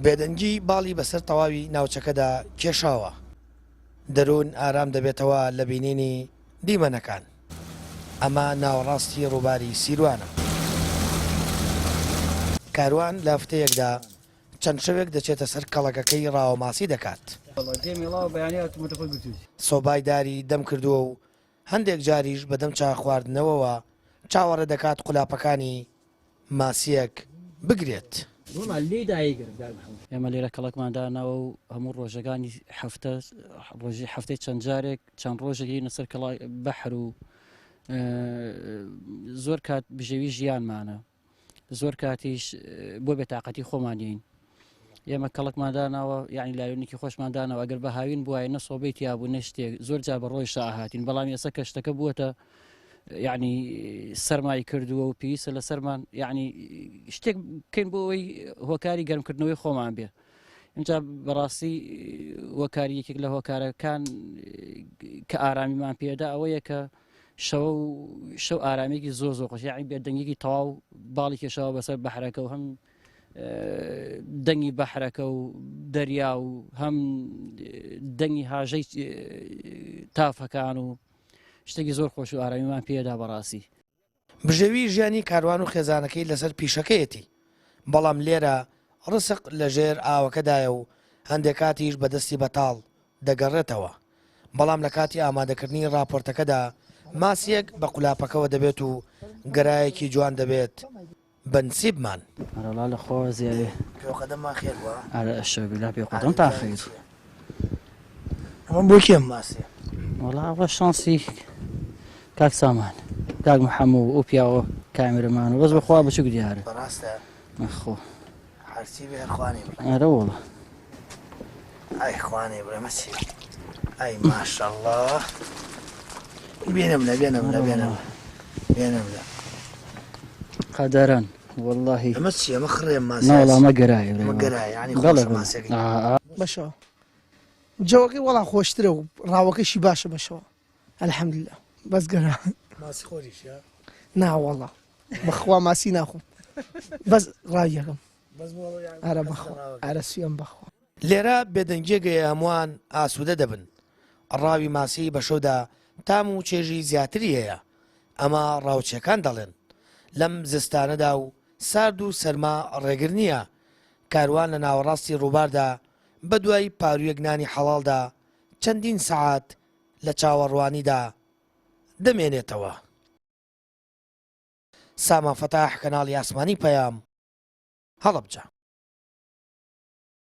بێدەنگی باڵی بەسەر تەواوی ناوچەکەدا کێشاوە. دەروون ئارام دەبێتەوە لە بینینی دیمەنەکان. ئەمە ناوەڕاستی ڕووباری سیروانە. کاروان لە هەفتەیەکدا چەند شەوێک دەچێتە سەر کەڵەکەکەی ڕاوەماسی دەکات. سۆبای داری دەم کردووە و هەندێک جاریش بەدەم چا خواردنەوەوە چاوەڕێ دەکات قولاپەکانی ماسیەک بگرێت. ئێمە لێرە کەڵکماندانەوە و هەموو ڕۆژەکانی ڕۆژی هەفتەی چەند جارێک چەند ڕۆژێکی نەسەر کەڵای بەحر و زۆر کات بژێوی ژیانمانە، زۆر کاتیش بۆ بێتاقەتی خۆمانین. ئێمە کەڵکماندانەوە یعنی لایونێکی خۆشماندانەوە ئەگەر بە هاوین بووایە نە سۆبەی تیابوو نە شتێک زۆر جا بە ڕۆیش ئاهاتین، بەڵام ئێستا کە شتەکە بووەتە یعنی سەرمای کردووە و پێویستە لە سەرمان یعنی شتێک بکەین بۆ ئەوەی هۆکاری گەرمکردنەوەی خۆمان بێ. اینجا بەڕاستی هۆکاری یەکێک لە هۆکارەکان کە ئارامیمان پێدا ئەوەیە کە شەو ئارامێکی زۆر خۆش یعنی بێدەنگێکی تەواو باڵی کێشەوە بەسەر بەحرەکە و هەم دەنگی بەحرەکە و دەریا و هەم دەنگی هاژەی تافەکان و شتێکی زۆر خۆش و ئارامیمان پێدا بەڕاستی. بژێوی ژیانی کاروان و خێزانەکەی لەسەر پیشەکەیەتی، بەڵام لێرە ڕسق لە ژێر ئاوەکەدایە و هەندێک کاتیش بەدەستی بەتاڵ دەگەڕێتەوە. بەڵام لە کاتی ئامادەکردنی راپۆرتەکەدا ماسیەک بە قولاپەکەەوە دەبێت و گەرایەکی جوان دەبێت بەنسیبمان. ئەرەڵا لە خۆ زیێ پێوقەدەممان خێر وە ئارە شەبیلا پێقدەم تا خیر. ئەمە بۆ کێم ماسیە؟ وەڵا ئەوە شانسی کاک سامان کاک محەموو ئەو پیاوە کامێرەمان و بەس بەخوا بچووک دیارە بەڕاستە مەخۆ هەرچی بێ هەرخوانێ ئەرە وەڵا ئای خوانێ برەمە چی ئای ماشەڵڵا بێنم لە قەدەرەن واللهی ئەمە چی ئەمە خڕێم ماسی ناوەڵا ئەمە گەرایە بەشەوە جەوەکەی وەڵا خۆشترە و ڕاوەکەشی باشە بەشەوە ئەلحەمدوللا بەس گەرا ماسی خۆریشە ناوەڵا بەخوا ماسی ناخۆم بەس ڕاویەکەم ئارە بەخوا ئارە سوێم بەخوا. لێرە بێدەنگێگەیە هەمووان ئاسوودە دەبن. ڕاوی ماسی بەشەودا تام و چێژی زیاتری هەیە. ئەمە ڕاوچەکان دەڵێن. لەم زستانەدا و سارد و سەرما ڕێگر نییە. کاروان لە ناوەڕاستی ڕووباردا بە دوای پارویەگنانی حەڵالدا چەندین سەعات لە چاوەڕوانیدا دەمێنێتەوە. سامان فەتاح کەناڵی ئاسمانی پەیام هەڵەبجە.